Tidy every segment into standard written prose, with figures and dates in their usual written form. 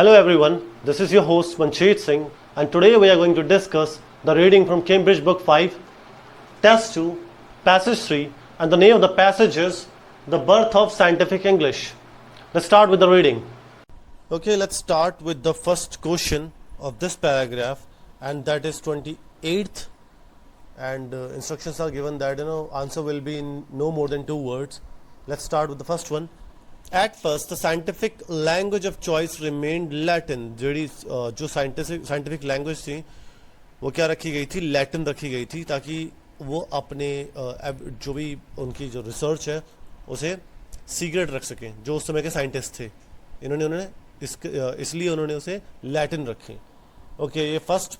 Hello everyone, this is your host Manjeet Singh, and today we are going to discuss the reading from Cambridge Book 5, Test 2, Passage 3, and the name of the passage is The Birth of Scientific English. Let's start with the reading. Okay, let's start with the first question of this paragraph, and that is 28th, and instructions are given that answer will be in no more than 2 words. Let's start with the first one. At first, the scientific language of choice remained Latin. जो scientific language थी वो क्या रखी गई थी, Latin रखी गई थी, ताकि वो अपने जो भी उनकी जो रिसर्च है उसे सीक्रेट रख सकें. जो उस समय के साइंटिस्ट थे उन्होंने इसलिए उन्होंने उसे Latin रखी. ओके, ये फर्स्ट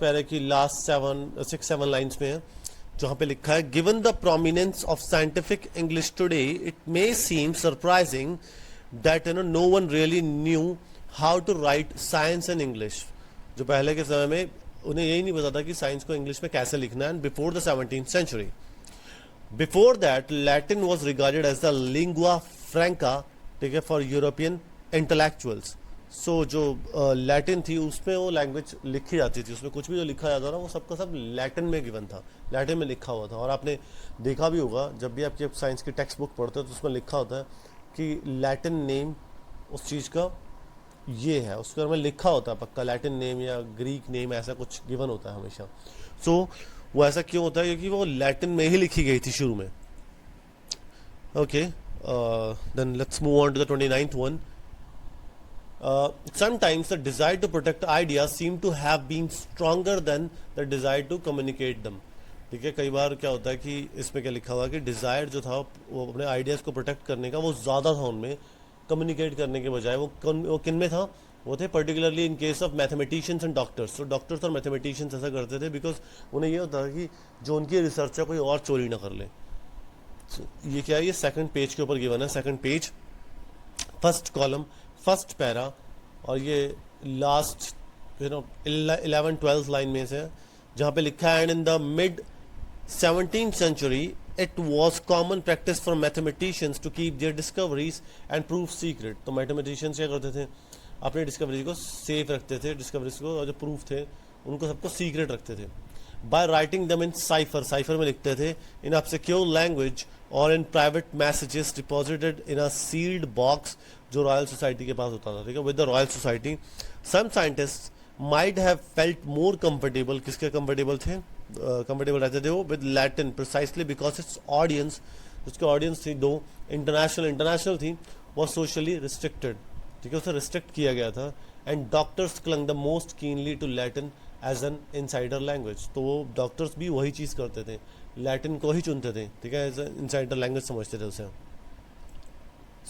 पैरा की लास्ट 6-7 लाइन्स में है, जहाँ पे लिखा है given the prominence of scientific English today it may seem surprising that no one really knew how to write science in English. जो पहले के समय में उन्हें यही नहीं पता था कि साइंस को इंग्लिश में कैसे लिखना है. Before the 17th century, before that Latin was regarded as the lingua franca, ठीक है, फॉर यूरोपियन इंटेलेक्चुअल्स. सो जो लैटिन थी उसमें वो लैंग्वेज लिखी जाती थी, उसमें कुछ भी जो लिखा जाता था वो सबका सब लैटिन में गिवन था, लैटिन में लिखा हुआ था. और आपने देखा भी होगा जब भी आपकी साइंस की टेक्स्ट बुक पढ़ते हो तो उसमें लिखा होता है कि लैटिन नेम उस चीज़ का ये है, उसके बारे में लिखा होता है पक्का, लैटिन नेम या ग्रीक नेम ऐसा कुछ गिवन होता है हमेशा. सो वो ऐसा क्यों होता है? क्योंकि वो लैटिन में ही लिखी गई थी शुरू में. Okay, then let's move on to the 29th one. Sometimes the desire to protect ideas seem to have been stronger than the desire to communicate them. ठीक है, कई बार क्या होता है कि इसमें क्या लिखा हुआ कि डिज़ायर जो था वो अपने आइडियाज़ को प्रोटेक्ट करने का वो ज़्यादा था उनमें, कम्युनिकेट करने के बजाय. वो किन में था? वो थे particularly in case of mathematicians and doctors. तो डॉक्टर्स और मैथमेटिशियंस ऐसा करते थे बिकॉज उन्हें ये होता था कि जो उनकी रिसर्च है कोई और चोरी ना कर ले. ये क्या है? ये सेकंड पेज के ऊपर गिवन है. Second page, first column, first para, और ये लास्ट 11-12 लाइन में से, जहाँ पे लिखा है and in the mid 17th century it was common practice for mathematicians to keep their discoveries and proof secret. तो मैथमेटिशियंस क्या करते थे? अपने डिस्कवरी को सेफ रखते थे, डिस्कवरीज को, और जो प्रूफ थे उनको सबको सीक्रेट रखते थे. बाय राइटिंग दम इन साइफर में लिखते थे, इन ऑब्सक्योर लैंग्वेज और in private messages deposited in a sealed box, जो रॉयल सोसाइटी के पास होता था. ठीक है, with the Royal Society some scientist might have felt more comfortable. किसके कंफर्टेबल थे? कंफर्टेबल रहते थे वो with Latin precisely because its audience, उसकी ऑडियंस थी दो इंटरनेशनल थी, वो सोशली रिस्ट्रिक्टेड. ठीक है, उसे रिस्ट्रिक्ट किया गया था. And doctors clung the most keenly to Latin as an insider language. तो वो डॉक्टर्स भी वही चीज़ करते थे, लैटिन को ही चुनते थे. ठीक है, एज एन इनसाइडर लैंग्वेज समझते थे उसे.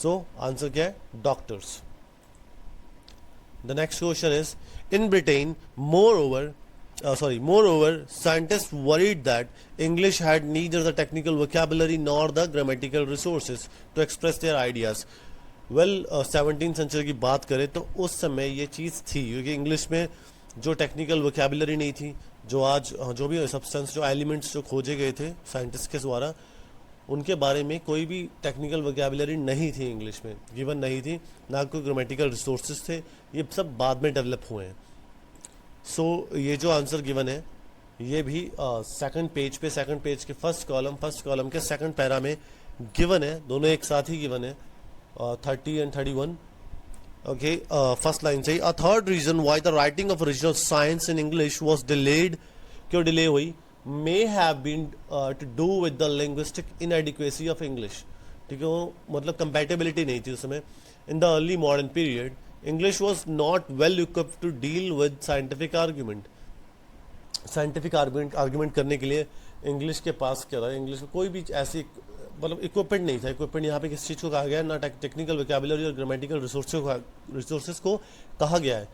सो आंसर क्या है? Doctors. The next question is in Britain moreover scientists worried that English had neither the technical vocabulary nor the grammatical resources to express their ideas. Well, 17th century की बात करें तो उस समय ये चीज़ थी, क्योंकि इंग्लिश में जो टेक्निकल वोकेबुलरी नहीं थी, जो आज जो भी सब्सटेंस, जो एलिमेंट्स जो खोजे गए थे साइंटिस्ट के द्वारा, उनके बारे में कोई भी टेक्निकल वोकेबुलरी नहीं थी इंग्लिश में, गिवन नहीं थी, ना कोई ग्रामेटिकल रिसोर्सेज थे. ये सब बाद में डेवलप हुए हैं. सो ये जो आंसर गिवन है ये भी सेकंड पेज के फर्स्ट कॉलम के सेकंड पैरा में गिवन है. दोनों एक साथ ही गिवन है, 30 and 31. ओके, फर्स्ट लाइन से a third reason why the writing of original science in English was delayed. क्यों डिले हुई? May have been to do with the linguistic inadequacy of English. ठीक है, वो मतलब कंपैटिबिलिटी नहीं थी उस समय. In the early modern period English was not well equipped to deal with scientific argument. Scientific argument करने के लिए इंग्लिश के पास क्या था? इंग्लिश में कोई भी ऐसी मतलब इक्विपमेंट नहीं था. इक्विपमेंट यहाँ पे किस चीज़ को कहा गया है? ना टेक्निकल वोकेबुलरी और ग्रामेटिकल रिसोर्सेज को कहा गया है.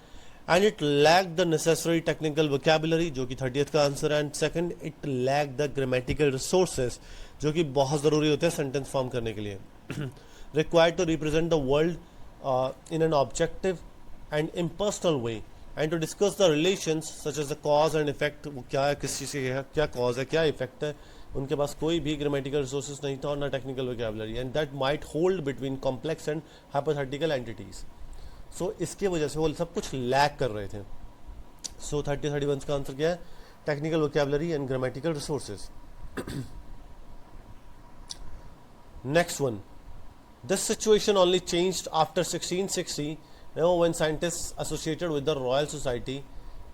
And it lack the necessary technical vocabulary, जो कि 30th का आंसर है. And second, it lack the grammatical resources, जो कि बहुत ज़रूरी होते हैं सेंटेंस फॉर्म करने के लिए. Required to represent the world in an objective and impersonal way and to discuss the relations such as the cause and effect. वो क्या है, किस चीज़ के क्या cause है, क्या effect है, उनके पास कोई भी grammatical resources नहीं था और ना technical vocabulary, and that might hold between complex and hypothetical entities. सो इसके वजह से वो सब कुछ लैक कर रहे थे. सो 30-31 का आंसर क्या है? Technical vocabulary and grammatical resources. Next one. This situation only changed after 1660, when scientists associated with the Royal Society,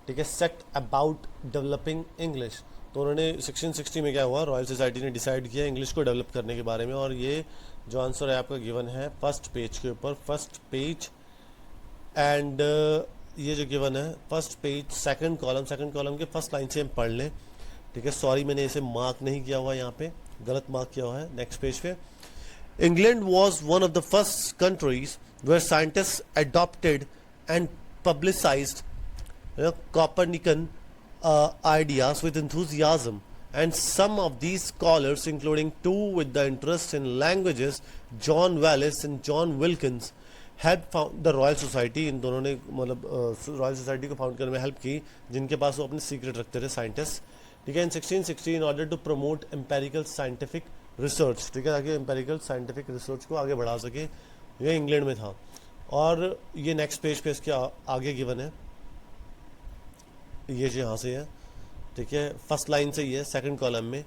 ठीक है, set about developing English. तो उन्होंने 1660 में क्या हुआ, रॉयल सोसाइटी ने डिसाइड किया इंग्लिश को डेवलप करने के बारे में. और ये जो आंसर है आपका गिवन है फर्स्ट पेज के ऊपर, फर्स्ट पेज. एंड ये जो गिवन है फर्स्ट पेज सेकंड कॉलम के फर्स्ट लाइन से हम पढ़ लें. ठीक है, सॉरी मैंने इसे मार्क नहीं किया हुआ, यहाँ पे गलत मार्क किया हुआ है. नेक्स्ट पेज पे, England was one of the first countries where scientists adopted and publicized Copernican ideas with enthusiasm, and some of these scholars, including two with the interest in languages, John Wallis and John Wilkins, helped found the Royal Society. इन दोनों ने मतलब royal society को found करने में help की, जिनके पास वो अपने सीक्रेट रखते थे साइंटिस्ट. ठीक है, in 1660 in order to promote empirical scientific research. ठीक है, ताकि एम्पेरिकल साइंटिफिक रिसर्च को आगे बढ़ा सके. ये इंग्लैंड में था. और ये नेक्स्ट पेज पे इसके आगे गिवन है, ये जो यहाँ से है. ठीक है, फर्स्ट लाइन से ही है सेकंड कॉलम में.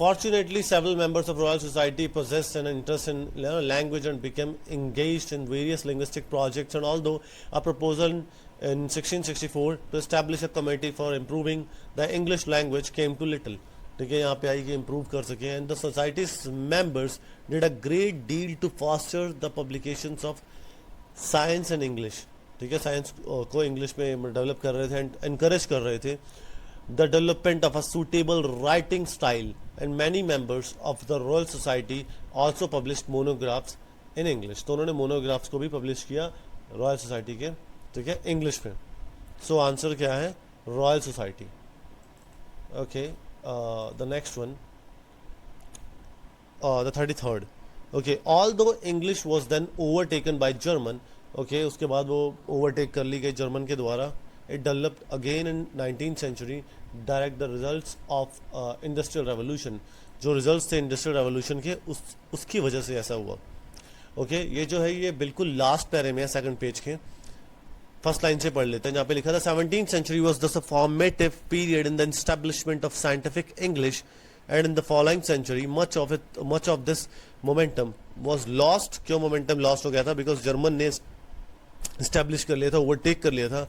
Fortunately, several members of Royal Society possessed an interest in language and became engaged in various linguistic projects. And although a proposal in 1664 to establish a committee for improving the English language came to little. ठीक है, यहाँ पे आई कि improve कर सके. And the society's members did a great deal to foster the publications of science and English. ठीक है, science को इंग्लिश में डेवलप कर रहे थे एंड एनकरेज कर रहे थे. The development of a suitable writing style and many members of the Royal society also published monographs in English. तो उन्होंने मोनोग्राफ्स को भी पब्लिश किया रॉयल सोसाइटी के. ठीक है, इंग्लिश में. सो आंसर क्या है? Royal society. Okay, the next one, the 33rd. Okay, although English was then overtaken by German, okay, उसके बाद वो overtake कर ली गई जर्मन के द्वारा. It developed again in 19th century, direct the results of industrial revolution. जो results थे industrial revolution के, उसकी वजह से ऐसा हुआ. Okay, ये जो है ये बिल्कुल लास्ट पैरे में है सेकंड पेज के. फर्स्ट लाइन से पढ़ लेते हैं. जहाँ पे लिखा था 17th century was the formative period in the establishment of scientific English, and in the following century much of this momentum was lost. क्यों momentum lost हो गया था? Because जर्मन ने establish कर लिया था, overtake कर लिया था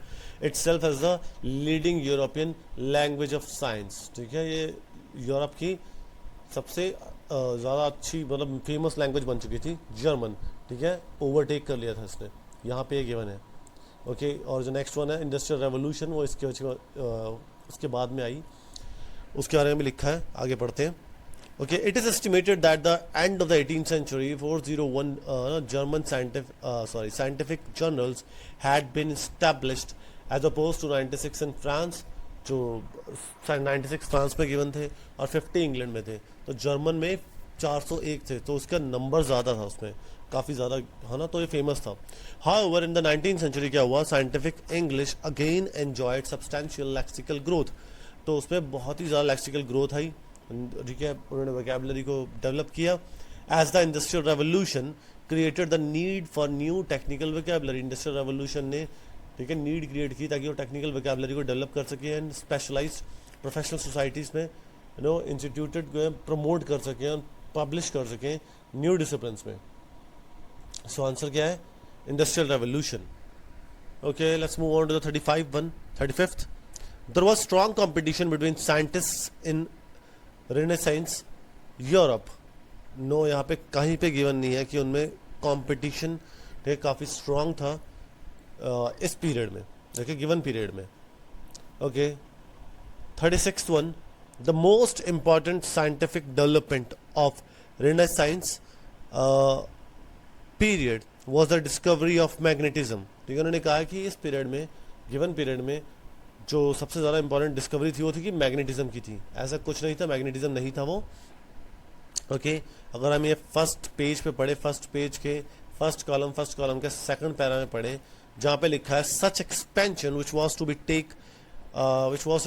itself as the leading European language of science. ठीक है, ये यूरोप की सबसे ज़्यादा अच्छी मतलब फेमस लैंग्वेज बन चुकी थी जर्मन. ठीक है, ओवरटेक कर लिया था इसने. यहाँ पे ये गिवन है. ओके, और जो नेक्स्ट वन है इंडस्ट्रियल रेवोल्यूशन, वो इसके उसके बाद में आई, उसके बारे में भी लिखा है. आगे पढ़ते हैं. Okay, it is estimated that the end of the 18th century 401 German scientific journals had been established as opposed to 96 in France. जो 96 फ्रांस में गिवन थे और 50 इंग्लैंड में थे. तो जर्मन में 401 थे, तो उसका नंबर ज़्यादा था उसमें, काफ़ी ज़्यादा है ना. तो ये फेमस था. However in the 19th century क्या हुआ? Scientific English again enjoyed substantial lexical growth. तो उसमें बहुत ही ज़्यादा लेक्सिकल ग्रोथ आई. ठीक है, उन्होंने वोकैबुलरी को डेवलप किया. As the industrial revolution created the need for new technical vocabulary. Industrial revolution ने, ठीक है, नीड क्रिएट की ताकि वो टेक्निकल वोकैबुलरी को डेवलप कर सके एंड स्पेशलाइज्ड प्रोफेशनल सोसाइटीज़ में इंस्टीट्यूटेड प्रमोट कर सकें, पब्लिश कर सकें न्यू डिसिप्लिन्स में. सो आंसर क्या है? Industrial revolution. Okay, let's move on to the 35th. There was strong competition between scientists in Renaissance Europe. No, यहाँ पे कहीं पे गिवन नहीं है कि उनमें कंपटीशन काफ़ी स्ट्रॉन्ग था इस पीरियड में. देखिए, गिवन पीरियड में. Okay, 36th one, the most important scientific development of Renaissance period was the discovery of magnetism. ठीक है, उन्होंने कहा कि इस पीरियड में, गिवन पीरियड में जो सबसे ज़्यादा इंपॉर्टेंट डिस्कवरी थी वो थी कि मैग्नेटिज्म की थी. ऐसा कुछ नहीं था, मैग्नेटिज्म नहीं था वो. ओके, अगर हम ये फर्स्ट पेज पे पढ़े, फर्स्ट पेज के फर्स्ट कॉलम के सेकंड पैरा में पढ़े, जहाँ पे लिखा है such expansion which was to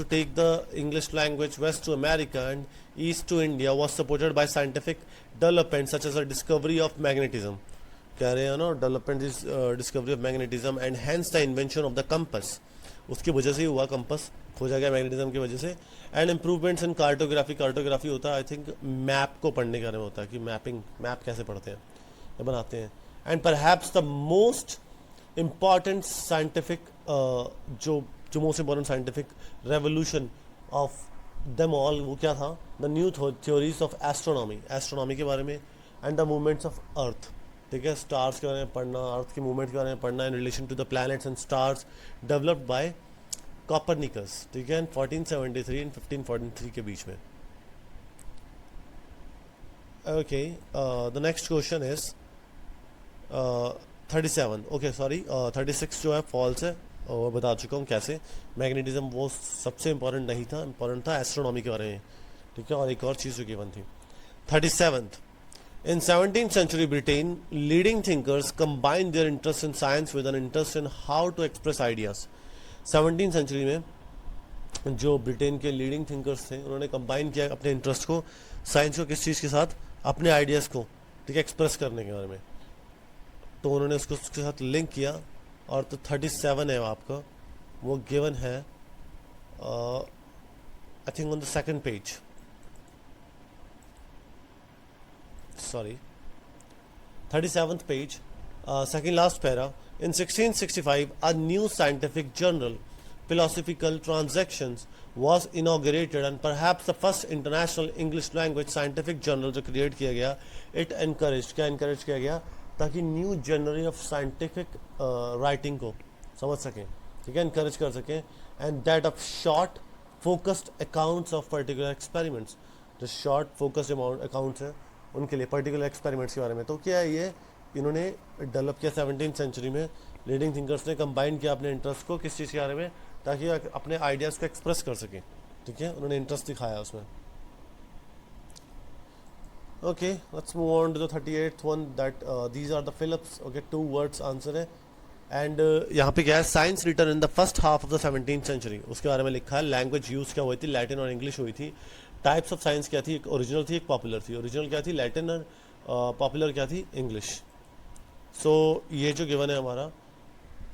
take the English language west to America and east to India was supported by scientific development such as a discovery of magnetism. कह रहे हैं ना, development is discovery of magnetism and hence the invention of the compass, उसकी वजह से ही हुआ, compass खोजा गया मैग्नेटिज्म की वजह से। And improvements in cartography, cartography होता है आई थिंक मैप को पढ़ने के बारे में होता है कि मैप कैसे पढ़ते हैं या बनाते हैं। And perhaps the most important scientific जो most important scientific revolution of them all वो क्या था, the new theories of astronomy के बारे में and the movements of earth, ठीक है, स्टार्स के बारे में पढ़ना, अर्थ की मूवमेंट के बारे में पढ़ना in relation to the planets and stars, developed by Copernicus, ठीक है, 1473 एंड 1543 के बीच में। Okay, the next question is 37, okay sorry 36 जो है फॉल्स है, और बता चुका हूँ कैसे। मैग्नेटिज्म वो सबसे इंपॉर्टेंट नहीं था, इंपॉर्टेंट था एस्ट्रोनॉमी के बारे में, ठीक है, और एक और चीज़ जो गिवन थी। 37th, in 17th century Britain, leading thinkers combined their interest in science with an interest in how to express ideas. 17th century में जो ब्रिटेन के लीडिंग थिंकर्स थे उन्होंने कंबाइन किया अपने इंटरेस्ट को साइंस को किस चीज़ के साथ, अपने आइडियाज़ को, ठीक है, एक्सप्रेस करने के बारे में, तो उन्होंने उसको उसके साथ लिंक किया। और तो 37 है आपका, वो गिवन है I think on the second page, sorry 37th page, second last para. In 1665 a new scientific journal, Philosophical Transactions, was inaugurated and perhaps the first international English language scientific journal जो create किया गया, it encouraged, क्या encourage किया गया, ताकि new जनरी of scientific writing को समझ सकें, ठीक है, encourage कर सकें, and that of short focused accounts of particular experiments, जो शॉर्ट फोकस्ड अकाउंट्स हैं उनके लिए पर्टिकुलर एक्सपेरिमेंट्स के बारे में। तो क्या है ये इन्होंने डेवलप किया 17th सेंचुरी में, लीडिंग थिंकर्स ने कंबाइन किया अपने इंटरेस्ट को किस चीज़ के बारे में, ताकि अपने आइडियाज़ को एक्सप्रेस कर सकें, ठीक है, उन्होंने इंटरेस्ट दिखाया उसमें। Okay, let's move on to the 38th one, that these are the Philips, okay, 2 words answer है। एंड यहाँ पे क्या है, science return in the first half of the 17th century, उसके बारे में लिखा है। लैंग्वेज यूज़ क्या हुई थी, लैटिन और इंग्लिश हुई थी। टाइप्स ऑफ साइंस क्या थी, एक ओरिजिनल थी, एक पॉपुलर थी। ओरिजिनल क्या थी, लैटिन, और पॉपुलर क्या थी, इंग्लिश। सो ये जो गिवन है हमारा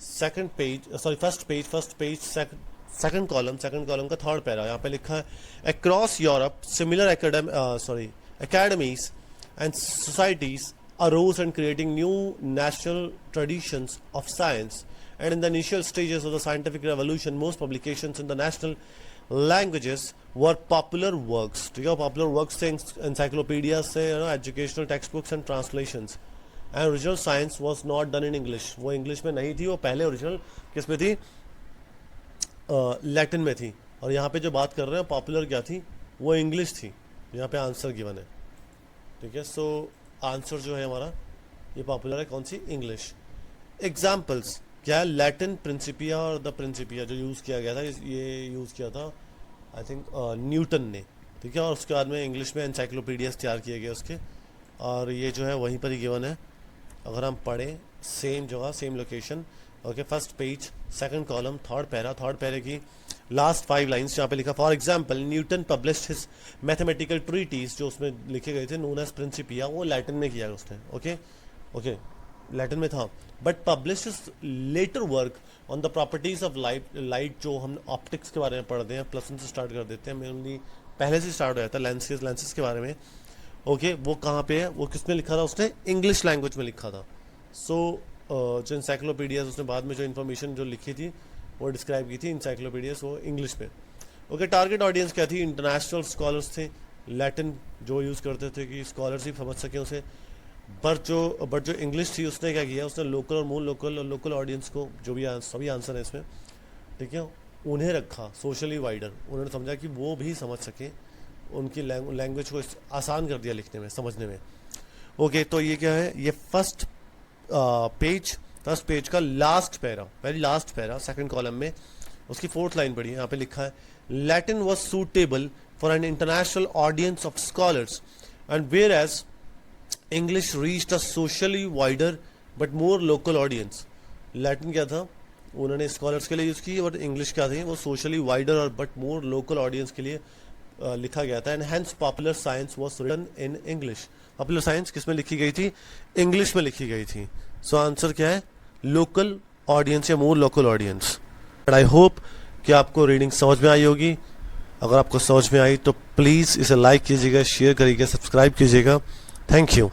second page, sorry first page second column का थर्ड पैरा, यहाँ पे लिखा है across Europe similar academies and societies arose and creating new national traditions of science, and in the initial stages of the scientific revolution most publications in the national languages were popular works, ठीक है, popular works थे, encyclopedias से, educational textbooks and translations, and original science was not done in English, वो English में नहीं थी, वो पहले ओरिजिनल किस में थी, लैटिन में थी। और यहाँ पे जो बात कर रहे हैं पॉपुलर क्या थी, वो इंग्लिश थी, यहाँ पे आंसर गिवन है, ठीक है। सो आंसर जो है हमारा ये पॉपुलर है कौन सी, इंग्लिश। एग्जाम्पल्स क्या है, लैटिन प्रिंसिपिया और द प्रिंसिपिया जो यूज़ किया गया था, ये यूज़ किया था आई थिंक न्यूटन ने, ठीक है, और उसके बाद में इंग्लिश में एनसाइक्लोपीडियाज तैयार किए गए उसके, और ये जो है वहीं पर ही गिवन है। अगर हम पढ़ें सेम जगह same location, okay, first page second column third para की लास्ट 5 लाइन्स यहाँ पे लिखा, for example Newton published his mathematical treatise, जो उसमें लिखे गए थे नोन एज प्रिंसिपिया, वो लैटिन में किया उसने, ओके, लैटिन में था, but published his later work on the properties of light, जो हम ऑप्टिक्स के बारे में पढ़ते हैं, प्लस से स्टार्ट कर देते हैं, मेनली पहले से स्टार्ट हो जाता है लेंसेज के बारे में, ओके, वो कहाँ पे है, वो किस में लिखा था उसने, इंग्लिश लैंग्वेज में लिखा था। सो जो इंसाइक्लोपीडियाज उसने बाद में जो इन्फॉर्मेशन जो लिखी थी वो डिस्क्राइब की थी इंसाइक्लोपीडियाज, वो इंग्लिश में, ओके। टारगेट ऑडियंस क्या थी, इंटरनेशनल स्कॉलर्स थे, लैटिन जो यूज़ करते थे कि स्कॉलर्स ही समझ सकें उसे, बट जो इंग्लिश थी उसने क्या किया, उसने लोकल और लोकल ऑडियंस को, जो भी सभी आंसर है इसमें, ठीक है, उन्हें रखा सोशली वाइडर, उन्होंने समझा कि वो भी समझ सकें, उनकी लैंग्वेज को आसान कर दिया लिखने में, समझने में, ओके। तो ये क्या है, ये फर्स्ट पेज का last para, very last para second column में, उसकी 4th लाइन पढ़िए, यहाँ पे लिखा है Latin was suitable for an international audience of scholars and whereas English reached a socially wider but more local audience. Latin क्या था, उन्होंने स्कॉलर्स के लिए यूज़ की, और इंग्लिश क्या थी, वो सोशली वाइडर और बट मोर लोकल ऑडियंस के लिए लिखा गया था, and hence popular science was written in English. Popular science किस में लिखी गई थी? इंग्लिश में लिखी गई थी। सो आंसर क्या है? लोकल ऑडियंस या more local audience. And I hope कि आपको रीडिंग समझ में आई होगी। अगर आपको समझ में आई तो प्लीज़ इसे लाइक कीजिएगा, शेयर करिएगा, सब्सक्राइब कीजिएगा। Thank you.